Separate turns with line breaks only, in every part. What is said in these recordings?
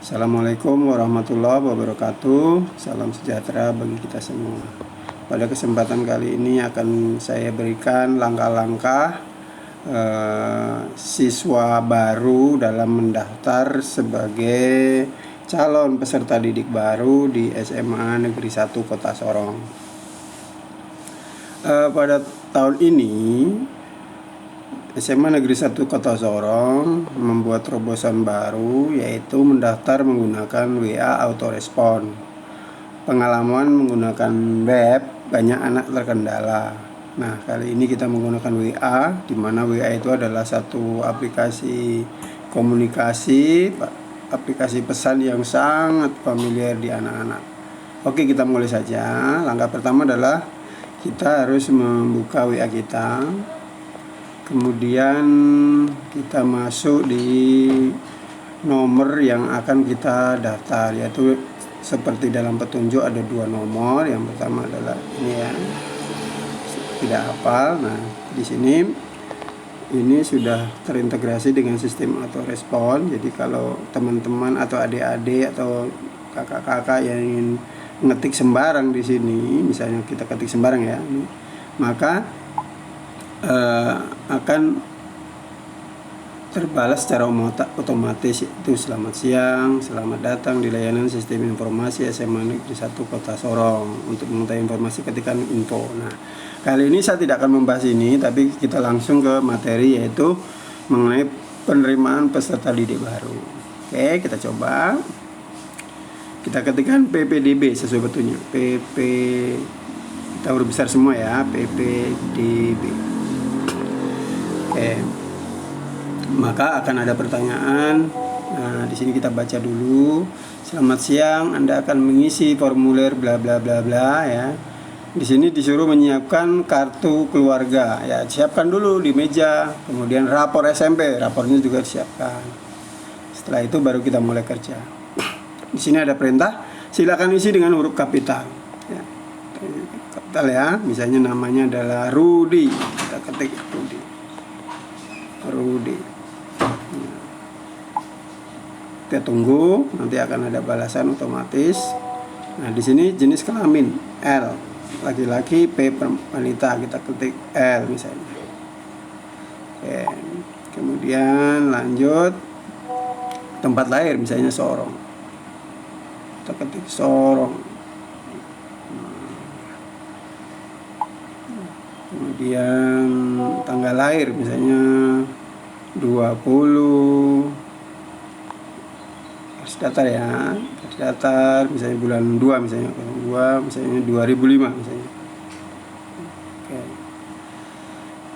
Assalamualaikum warahmatullahi wabarakatuh. Salam sejahtera bagi kita semua. Pada kesempatan kali ini akan saya berikan langkah-langkah siswa baru dalam mendaftar sebagai calon peserta didik baru di SMA Negeri 1 Kota Sorong. Pada tahun ini SMA Negeri 1 Kota Sorong membuat terobosan baru, yaitu mendaftar menggunakan WA autorespon. Pengalaman menggunakan web, banyak anak terkendala. Nah, kali ini kita menggunakan WA, di mana WA itu adalah satu aplikasi komunikasi, aplikasi pesan yang sangat familiar di anak-anak. Oke, kita mulai saja. Langkah pertama adalah kita harus membuka WA kita. Kemudian kita masuk di nomor yang akan kita daftar, yaitu seperti dalam petunjuk ada 2 nomor. Yang pertama adalah ini ya, tidak hafal. Nah, di sini ini sudah terintegrasi dengan sistem autorespon. Jadi kalau teman-teman atau adik-adik atau kakak-kakak yang ingin ngetik sembarang di sini, misalnya kita ketik sembarang ya, maka akan terbalas secara otomatis, itu selamat siang, selamat datang di layanan sistem informasi SMA Negeri 1 Kota Sorong. Untuk mengetahui informasi ketikkan info. Nah, kali ini saya tidak akan membahas ini, tapi kita langsung ke materi, yaitu mengenai penerimaan peserta didik baru. Oke, kita coba. Kita ketikkan PPDB sesuai betulnya. Kita huruf besar semua ya, PPDB. Oke, maka akan ada pertanyaan. Nah, di sini kita baca dulu. Selamat siang, Anda akan mengisi formulir bla bla bla bla ya. Di sini disuruh menyiapkan kartu keluarga. Ya, siapkan dulu di meja. Kemudian rapor SMP, rapornya juga disiapkan. Setelah itu baru kita mulai kerja. Di sini ada perintah, silakan isi dengan huruf kapital. Ya, kapital ya. Misalnya namanya adalah Rudi. Kita ketik Rudi. Kita tunggu, nanti akan ada balasan otomatis. Nah, di sini jenis kelamin L, laki-laki, P wanita, kita ketik L misalnya. Oke. Kemudian lanjut, tempat lahir misalnya Sorong, kita ketik Sorong. Kemudian tanggal lahir misalnya 20, garis datar ya, garis datar misalnya bulan 2 misalnya, 2005 misalnya. Oke.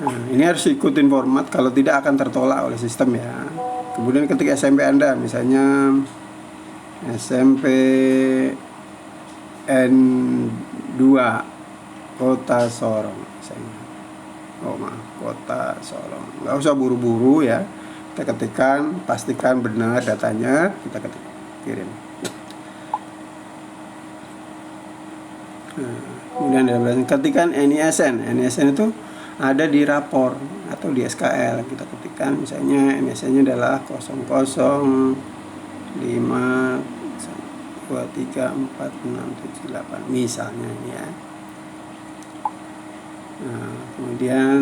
Nah, ini harus ikutin format, kalau tidak akan tertolak oleh sistem ya. Kemudian ketik SMP Anda, misalnya SMP N2 Kota Sorong misalnya. Kota Sorong. Nggak usah buru-buru ya. Kita ketikkan, pastikan benar datanya, kita kirim. Nah, kemudian ketikkan NISN. NISN itu ada di rapor atau di SKL. Kita ketikkan misalnya NISN-nya adalah 00523467 misalnya ini ya. Nah, kemudian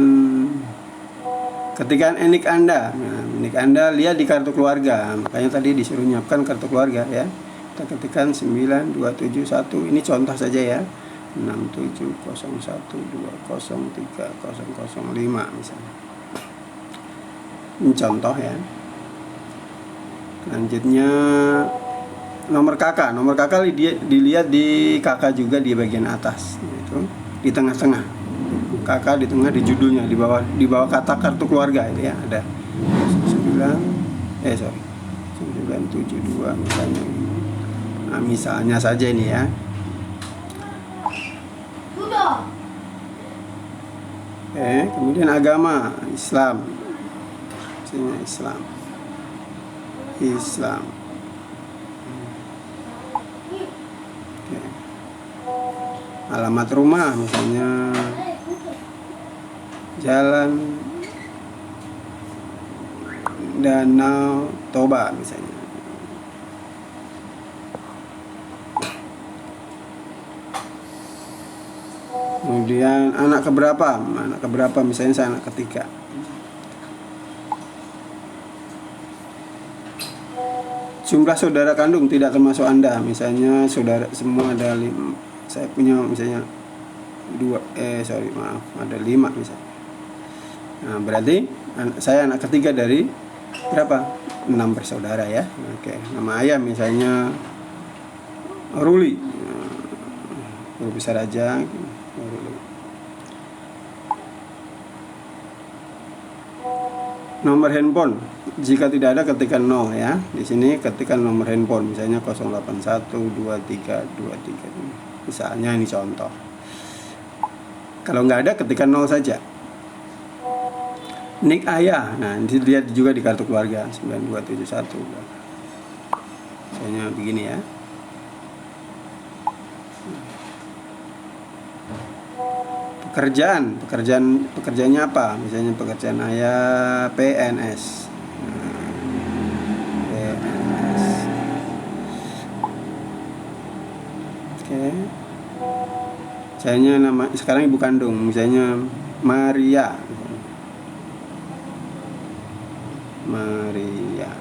ketikkan NIK Anda. Nah, NIK Anda lihat di kartu keluarga. Makanya tadi disuruh nyiapkan kartu keluarga ya. Kita ketikkan 9271. Ini contoh saja ya. 6701203005 misalnya. Ini contoh ya. Selanjutnya nomor kakak. Nomor kakak dilihat di kakak juga di bagian atas. Itu di tengah-tengah. Kakak di tengah, di judulnya, di bawah kata kartu keluarga itu ya ada 972 misalnya. Nah, misalnya saja ini ya. Kemudian agama Islam. Misalnya Islam. Alamat rumah misalnya Jalan Danau Toba misalnya. Kemudian anak keberapa? Anak keberapa? Misalnya saya anak ketiga. Jumlah saudara kandung tidak termasuk Anda. Misalnya saudara semua ada 5. Saya punya misalnya 2, ada 5 misalnya. Nah, berarti saya anak ketiga dari berapa? 6 bersaudara ya. Oke, nama ayah misalnya Ruli. Huruf besar aja. Ruli. Nomor handphone. Jika tidak ada ketikkan 0 ya. Di sini ketikkan nomor handphone misalnya 0812323. Misalnya ini contoh. Kalau nggak ada ketikkan 0 saja. Nik ayah. Nah, ini lihat juga di kartu keluarga 9271. Misalnya begini ya. Pekerjaannya apa? Misalnya pekerjaan ayah PNS. PNS. Oke. Misalnya nama sekarang ibu kandung, misalnya Maria. Maria.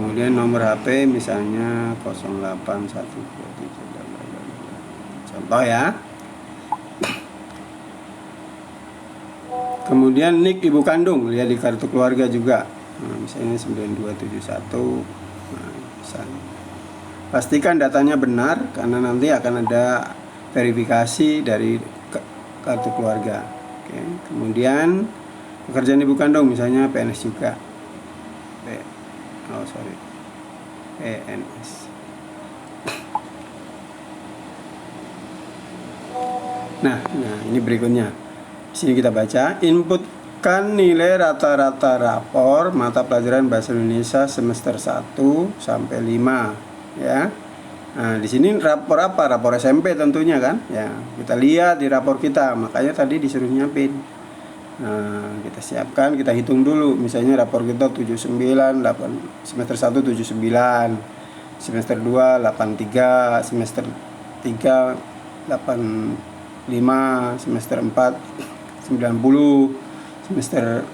Kemudian nomor HP misalnya 08123. Contoh ya. Kemudian nik ibu kandung, lihat di kartu keluarga juga. Nah, misalnya 9271. Nah, misalnya. Pastikan datanya benar karena nanti akan ada verifikasi dari kartu keluarga. Oke. Kemudian pekerjaan ibu kandung misalnya PNS juga. PNS. Nah, ini berikutnya. Di sini kita baca, inputkan nilai rata-rata rapor mata pelajaran Bahasa Indonesia semester 1 sampai 5 ya. Nah, di sini rapor apa? Rapor SMP tentunya kan? Ya, kita lihat di rapor kita. Makanya tadi disuruh nyiapin. Nah, kita siapkan, kita hitung dulu. Misalnya rapor kita 79, 8, semester 1 79, semester 2 83, semester 3 85, semester 4 90, semester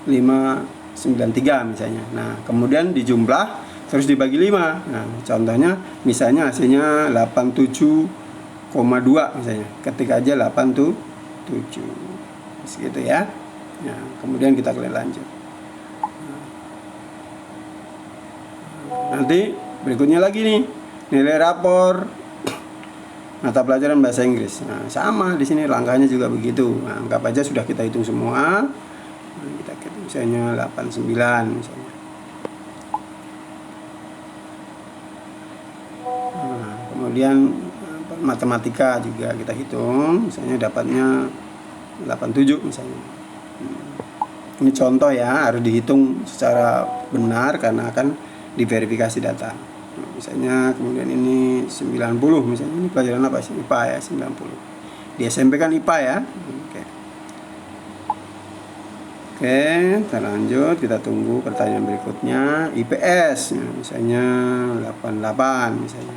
5 93 misalnya. Nah, kemudian dijumlah terus dibagi 5. Nah, contohnya misalnya hasilnya 87,2 misalnya. Ketik aja 87 segitu ya. Nah, kemudian kita lanjut. Nanti berikutnya lagi nih, nilai rapor mata pelajaran bahasa Inggris. Nah, sama di sini langkahnya juga begitu. Nah, anggap aja sudah kita hitung semua. Nah, kita hitung misalnya 89 misalnya. Nah, kemudian matematika juga kita hitung, misalnya dapatnya 87 misalnya. Ini contoh ya, harus dihitung secara benar karena akan diverifikasi data. Nah, misalnya kemudian ini 90 misalnya, ini pelajaran apa sih? IPA ya, 90. Di SMP kan IPA ya. Oke, kita lanjut, kita tunggu pertanyaan berikutnya. IPS, nah, misalnya 88 misalnya.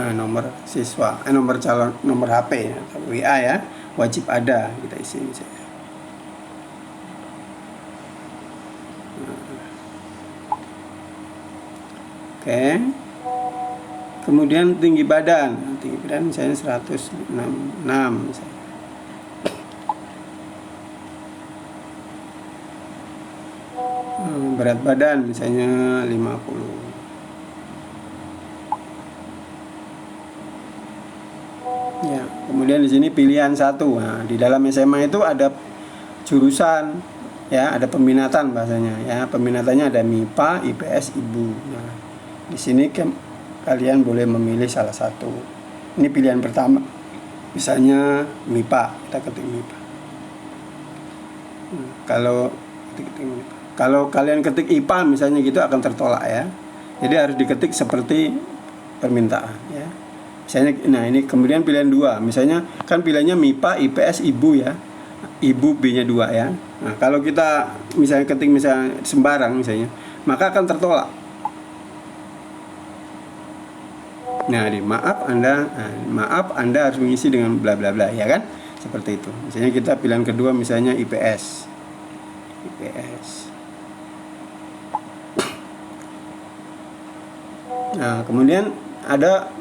Nomor siswa, nomor calon, nomor HP atau WA ya, wajib ada, kita isi misalnya. Oke. Kemudian tinggi badan misalnya 166 misalnya. Berat badan misalnya 50. Ya, kemudian di sini pilihan 1. Nah, di dalam SMA itu ada jurusan ya, ada peminatan bahasanya ya. Peminatannya ada MIPA, IPS, IBU. Nah, di sini kalian boleh memilih salah satu. Ini pilihan pertama. Misalnya MIPA, kita ketik MIPA. Kalau kalian ketik IPA misalnya gitu akan tertolak ya. Jadi harus diketik seperti permintaan ya. Misalnya, nah ini kemudian pilihan 2. Misalnya kan pilihannya MIPA, IPS, IBU ya. ibu B-nya 2 ya. Nah, kalau kita misalnya ketik misalnya sembarang misalnya, maka akan tertolak. Nah, maaf Anda harus mengisi dengan bla bla bla, ya kan? Seperti itu. Misalnya kita pilihan kedua misalnya IPS. Nah, kemudian ada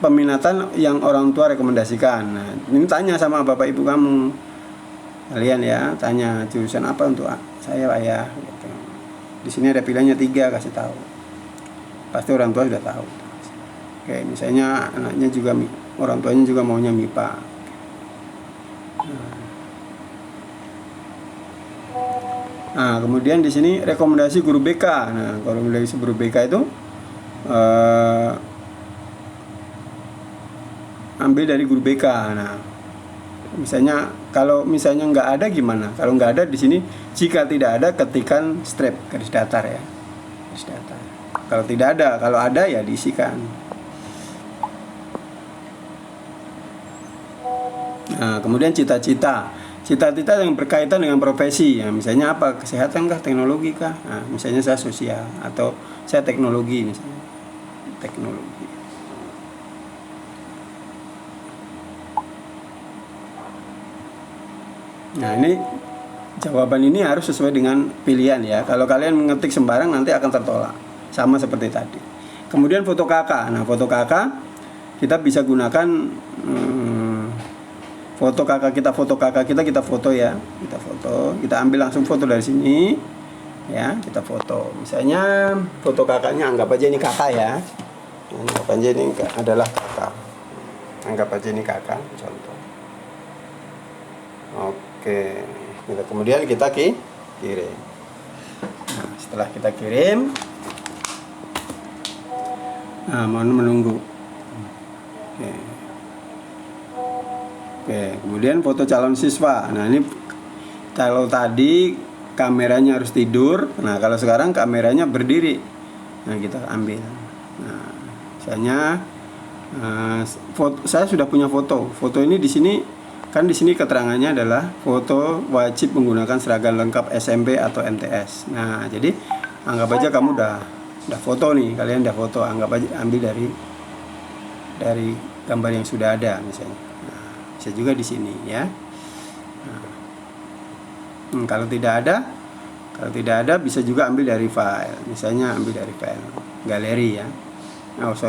peminatan yang orang tua rekomendasikan. Nah, ini tanya sama bapak ibu kamu. Kalian ya, tanya jurusan apa untuk saya ayah gitu. Di sini ada pilihannya 3, kasih tahu. Pasti orang tua sudah tahu. Oke, misalnya anaknya juga, orang tuanya juga maunya MIPA. Nah, kemudian di sini rekomendasi guru BK. Nah, rekomendasi guru BK itu ambil dari guru BK. Nah, misalnya kalau misalnya nggak ada gimana? Kalau nggak ada di sini, jika tidak ada ketikkan strip garis datar ya, garis datar. Kalau tidak ada, kalau ada ya diisikan. Nah, kemudian cita-cita yang berkaitan dengan profesi ya, misalnya apa, kesehatan kah, teknologi kah. Nah, misalnya saya sosial atau saya teknologi misalnya, teknologi. Nah, ini jawaban ini harus sesuai dengan pilihan ya. Kalau kalian mengetik sembarang nanti akan tertolak, sama seperti tadi. Kemudian foto kakak. Nah, foto kakak kita bisa gunakan foto kakak kita, kita foto ya, kita ambil langsung foto dari sini ya, kita foto. Misalnya foto kakaknya, anggap aja ini kakak ya, anggap aja ini adalah kakak, anggap aja ini kakak contoh. Oke, kemudian kita kirim. Nah, setelah kita kirim, nah, mohon menunggu. Oke, kemudian foto calon siswa. Nah, ini kalau tadi kameranya harus tidur, nah kalau sekarang kameranya berdiri. Nah, kita ambil. Nah, misalnya saya sudah punya foto. Foto ini di sini kan, di sini keterangannya adalah foto wajib menggunakan seragam lengkap SMP atau MTS. Nah, jadi anggap aja kamu udah foto nih, kalian udah foto, anggap aja ambil dari gambar yang sudah ada misalnya. Bisa juga di sini ya. Nah, kalau tidak ada bisa juga ambil dari file. Misalnya ambil dari file galeri ya. Maaf.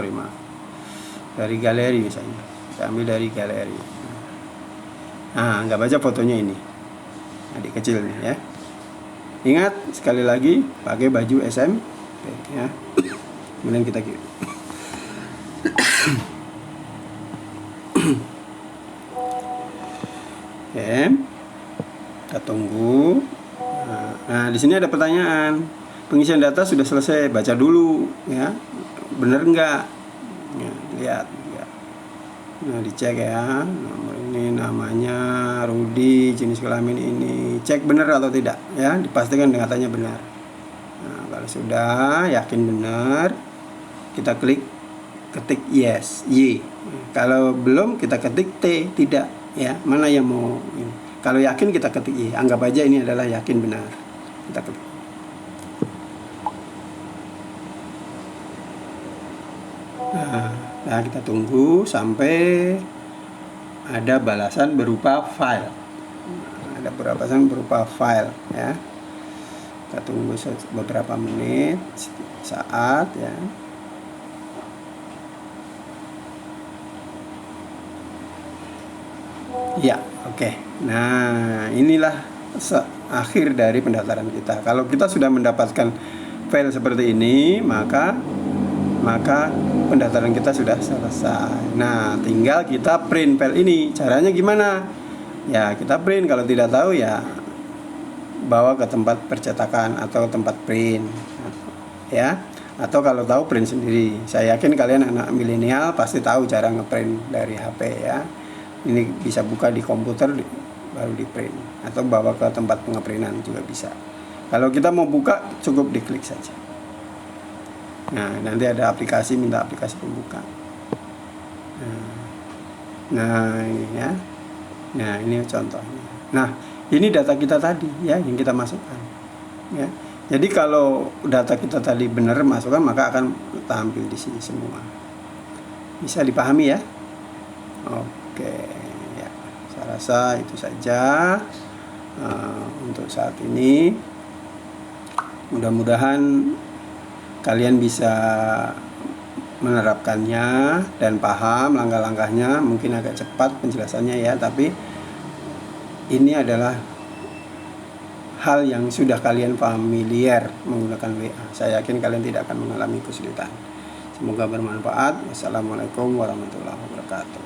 Dari galeri misalnya. Kita ambil dari galeri. Nah, anggap aja fotonya ini. Adik kecil nih ya. Ingat sekali lagi pakai baju SMP ya. Kemudian kita kirim. Oke, kita tunggu. Nah, di sini ada pertanyaan. Pengisian data sudah selesai, baca dulu ya. Bener enggak? Ya, lihat ya. Nah, dicek ya. Nomor ini namanya Rudi, jenis kelamin ini. Cek benar atau tidak ya, dipastikan dengan katanya benar. Nah, kalau sudah yakin benar, kita ketik yes, Y. Kalau belum kita ketik T, tidak. Ya, mana yang mau ini. Kalau yakin kita ketik Y. Anggap aja ini adalah yakin benar. Kita ketik. Nah, kita tunggu sampai ada balasan berupa file. Ada balasan berupa file ya. Kita tunggu beberapa menit, saat ya. Ya, oke. Nah, inilah akhir dari pendaftaran kita. Kalau kita sudah mendapatkan file seperti ini, maka pendaftaran kita sudah selesai. Nah, tinggal kita print file ini. Caranya gimana? Ya, kita print. Kalau tidak tahu ya bawa ke tempat percetakan atau tempat print. Ya. Atau kalau tahu print sendiri. Saya yakin kalian anak milenial pasti tahu cara ngeprint dari HP ya. Ini bisa buka di komputer baru di print, atau bawa ke tempat pengeprintan juga bisa. Kalau kita mau buka cukup diklik saja. Nah, nanti ada aplikasi, minta aplikasi pembuka. Nah, ini ya. Nah, ini contohnya. Nah, ini data kita tadi ya yang kita masukkan. Ya. Jadi kalau data kita tadi benar masukkan, maka akan tampil di sini semua. Bisa dipahami ya? Oke, ya. Saya rasa itu saja untuk saat ini. Mudah-mudahan kalian bisa menerapkannya dan paham langkah-langkahnya. Mungkin agak cepat penjelasannya ya, tapi ini adalah hal yang sudah kalian familiar menggunakan WA. Saya yakin kalian tidak akan mengalami kesulitan. Semoga bermanfaat. Wassalamualaikum warahmatullahi wabarakatuh.